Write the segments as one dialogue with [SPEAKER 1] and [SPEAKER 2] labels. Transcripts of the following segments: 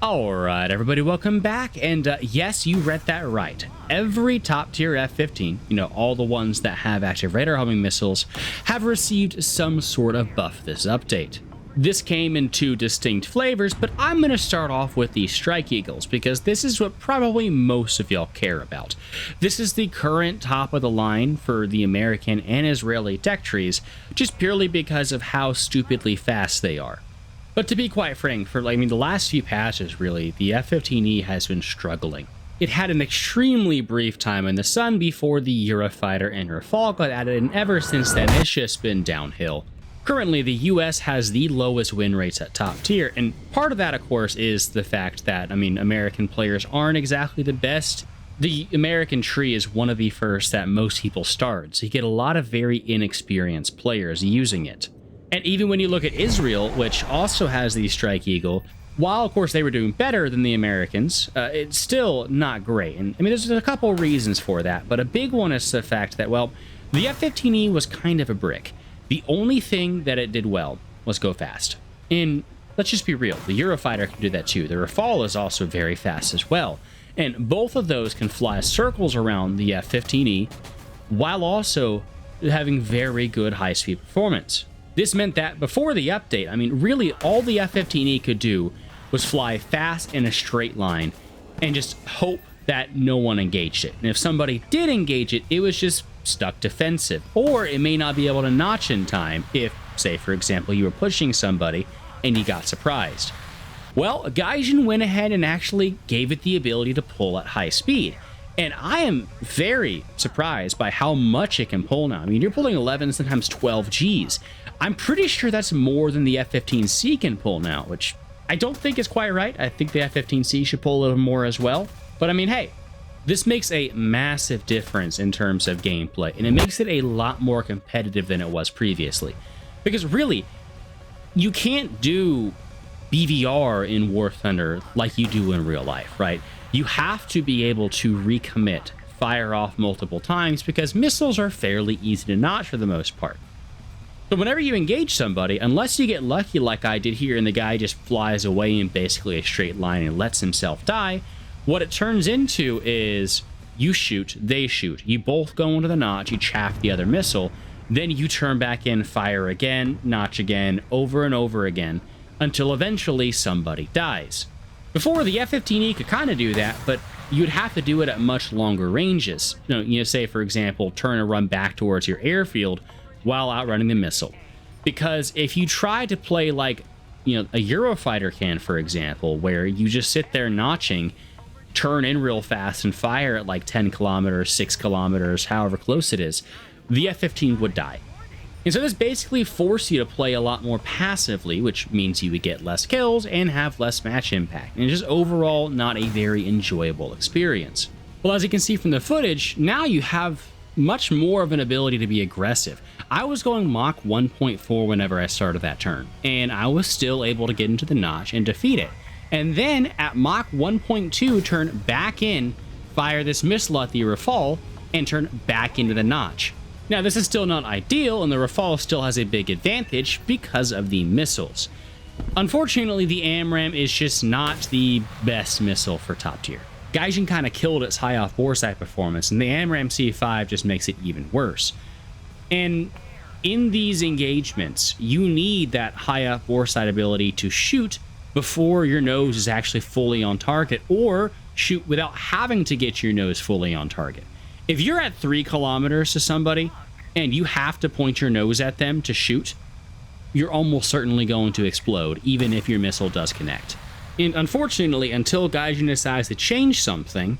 [SPEAKER 1] Alright everybody, welcome back, and yes, you read that right. Every top tier F-15, all the ones that have active radar homing missiles, have received some sort of buff this update. This came in two distinct flavors, but I'm going to start off with the Strike Eagles, because this is what probably most of y'all care about. This is the current top of the line for the American and Israeli tech trees, just purely because of how stupidly fast they are. But to be quite frank, for the last few patches, really, the F-15E has been struggling. It had an extremely brief time in the sun before the Eurofighter and Rafale got added, and ever since then, it's just been downhill. Currently, the US has the lowest win rates at top tier, and part of that, of course, is the fact that, American players aren't exactly the best. The American tree is one of the first that most people start, so you get a lot of very inexperienced players using it. And even when you look at Israel, which also has the Strike Eagle, while of course they were doing better than the Americans, it's still not great. And there's a couple reasons for that, but a big one is the fact that, well, the F-15E was kind of a brick. The only thing that it did well was go fast. And let's just be real, the Eurofighter can do that too. The Rafale is also very fast as well. And both of those can fly circles around the F-15E while also having very good high-speed performance. This meant that before the update, really all the F-15E could do was fly fast in a straight line and just hope that no one engaged it. And if somebody did engage it, it was just stuck defensive, or it may not be able to notch in time if, say, for example, you were pushing somebody and you got surprised. Well, Gaijin went ahead and actually gave it the ability to pull at high speed. And I am very surprised by how much it can pull now. You're pulling 11, sometimes 12 Gs. I'm pretty sure that's more than the F-15C can pull now, which I don't think is quite right. I think the F-15C should pull a little more as well. But hey, this makes a massive difference in terms of gameplay, and it makes it a lot more competitive than it was previously. Because really, you can't do BVR in War Thunder like you do in real life, right? You have to be able to recommit, fire off multiple times, because missiles are fairly easy to notch for the most part. So whenever you engage somebody, unless you get lucky like I did here and the guy just flies away in basically a straight line and lets himself die, what it turns into is you shoot, they shoot. You both go into the notch, you chaff the other missile, then you turn back in, fire again, notch again, over and over again, until eventually somebody dies. Before, the F-15E could kind of do that, but you'd have to do it at much longer ranges. Say, for example, turn and run back towards your airfield while outrunning the missile. Because if you try to play like, a Eurofighter can, for example, where you just sit there notching, turn in real fast and fire at like 10 kilometers, 6 kilometers, however close it is, the F-15 would die. And so this basically forced you to play a lot more passively, which means you would get less kills and have less match impact. And just overall not a very enjoyable experience. Well, as you can see from the footage, now you have much more of an ability to be aggressive. I was going Mach 1.4 whenever I started that turn, and I was still able to get into the notch and defeat it. And then at Mach 1.2, turn back in, fire this missile at the Rafale, and turn back into the notch. Now, this is still not ideal, and the Rafale still has a big advantage because of the missiles. Unfortunately, the AMRAAM is just not the best missile for top tier. Gaijin kind of killed its high off boresight performance, and the AMRAAM C5 just makes it even worse. And in these engagements, you need that high off boresight ability to shoot before your nose is actually fully on target, or shoot without having to get your nose fully on target. If you're at 3 kilometers to somebody and you have to point your nose at them to shoot, you're almost certainly going to explode, even if your missile does connect. And unfortunately, until Gaijin decides to change something,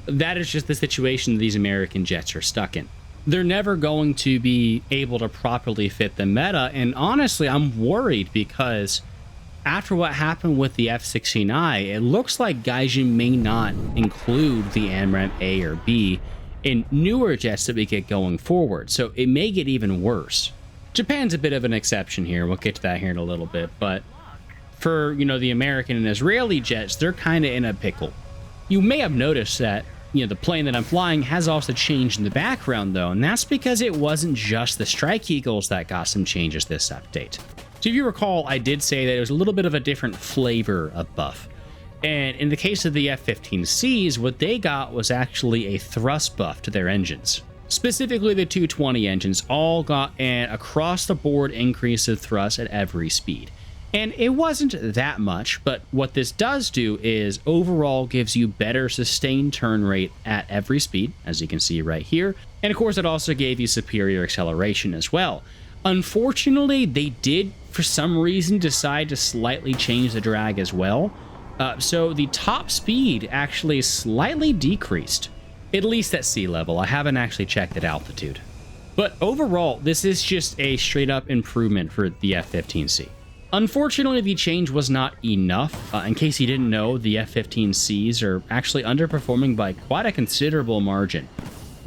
[SPEAKER 1] that is just the situation that these American jets are stuck in. They're never going to be able to properly fit the meta, and honestly, I'm worried because after what happened with the F-16I, it looks like Gaijin may not include the AMRAAM A or B in newer jets that we get going forward, so it may get even worse. Japan's a bit of an exception here, we'll get to that here in a little bit, but for, the American and Israeli jets, they're kind of in a pickle. You may have noticed that, the plane that I'm flying has also changed in the background, though, and that's because it wasn't just the Strike Eagles that got some changes this update. So if you recall, I did say that it was a little bit of a different flavor of buff. And in the case of the F-15Cs, what they got was actually a thrust buff to their engines. Specifically, the 220 engines all got an across-the-board increase of thrust at every speed. And it wasn't that much, but what this does do is overall gives you better sustained turn rate at every speed, as you can see right here. And of course, it also gave you superior acceleration as well. Unfortunately, they did, for some reason, decide to slightly change the drag as well. So the top speed actually slightly decreased, at least at sea level. I haven't actually checked at altitude. But overall, this is just a straight up improvement for the F-15C. Unfortunately, the change was not enough. In case you didn't know, the F-15Cs are actually underperforming by quite a considerable margin.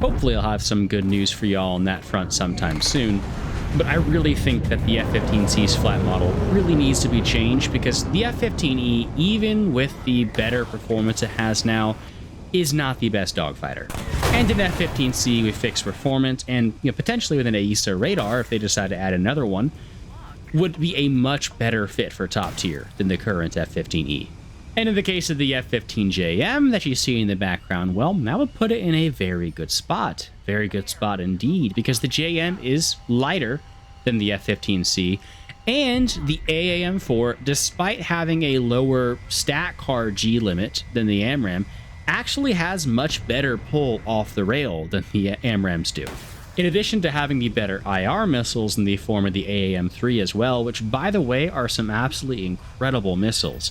[SPEAKER 1] Hopefully I'll have some good news for y'all on that front sometime soon. But I really think that the F-15C's flat model really needs to be changed, because the F-15E, even with the better performance it has now, is not the best dogfighter. And in F-15C with fixed performance and potentially with an AESA radar, if they decide to add another one, would be a much better fit for top tier than the current F-15E. And in the case of the F-15JM that you see in the background, well, that would put it in a very good spot. Very good spot indeed, because the JM is lighter than the F-15C, and the AAM4, despite having a lower stat car G limit than the AMRAAM, actually has much better pull off the rail than the AMRAAMs do. In addition to having the better IR missiles in the form of the AAM3 as well, which by the way are some absolutely incredible missiles,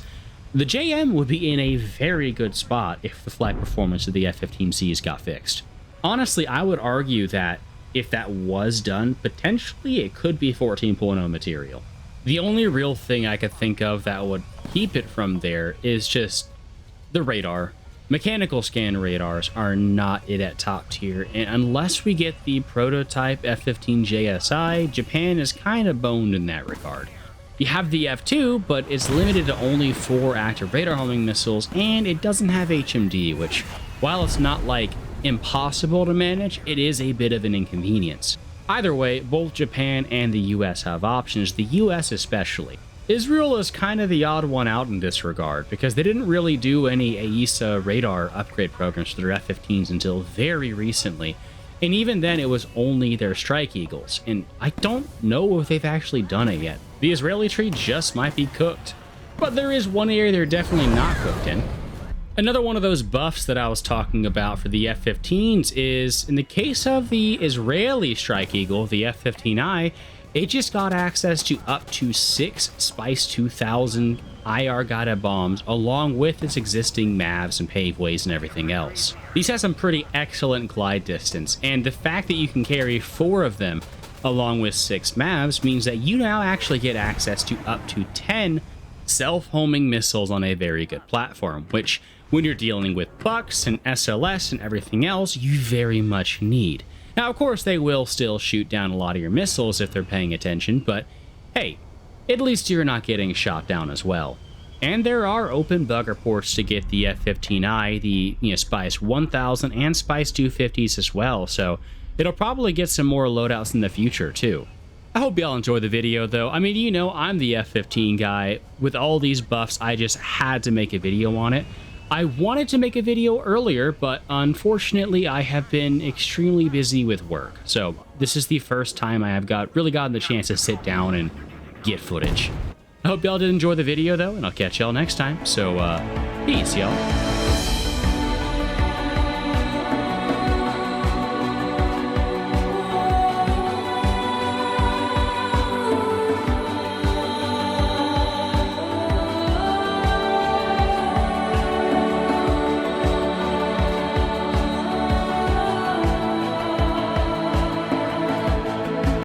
[SPEAKER 1] the JM would be in a very good spot if the flight performance of the F-15Cs got fixed. Honestly, I would argue that if that was done, potentially it could be 14.0 material. The only real thing I could think of that would keep it from there is just the radar. Mechanical scan radars are not it at top tier, and unless we get the prototype F-15JSI, Japan is kind of boned in that regard. You have the F-2, but it's limited to only 4 active radar homing missiles, and it doesn't have HMD, which, while it's not like impossible to manage, it is a bit of an inconvenience. Either way, both Japan and the US have options, the US especially. Israel is kind of the odd one out in this regard, because they didn't really do any AESA radar upgrade programs for their F-15s until very recently, and even then it was only their Strike Eagles, and I don't know if they've actually done it yet. The Israeli tree just might be cooked, but there is one area they're definitely not cooked in. Another one of those buffs that I was talking about for the F-15s is, in the case of the Israeli Strike Eagle, the F-15I, it just got access to up to 6 Spice 2000 IR guided bombs, along with its existing MAVs and paveways and everything else. These have some pretty excellent glide distance, and the fact that you can carry 4 of them along with 6 MAVs means that you now actually get access to up to 10 self-homing missiles on a very good platform, which, when you're dealing with Bucks and SLS and everything else, you very much need. Now, of course, they will still shoot down a lot of your missiles if they're paying attention, but hey, at least you're not getting shot down as well. And there are open bug reports to get the F-15I, the Spice 1000 and Spice 250s as well, so it'll probably get some more loadouts in the future too. I hope y'all enjoyed the video though. I mean, I'm the F-15 guy. With all these buffs, I just had to make a video on it. I wanted to make a video earlier, but unfortunately I have been extremely busy with work. So this is the first time I have really gotten the chance to sit down and get footage. I hope y'all did enjoy the video though, and I'll catch y'all next time. So peace, y'all.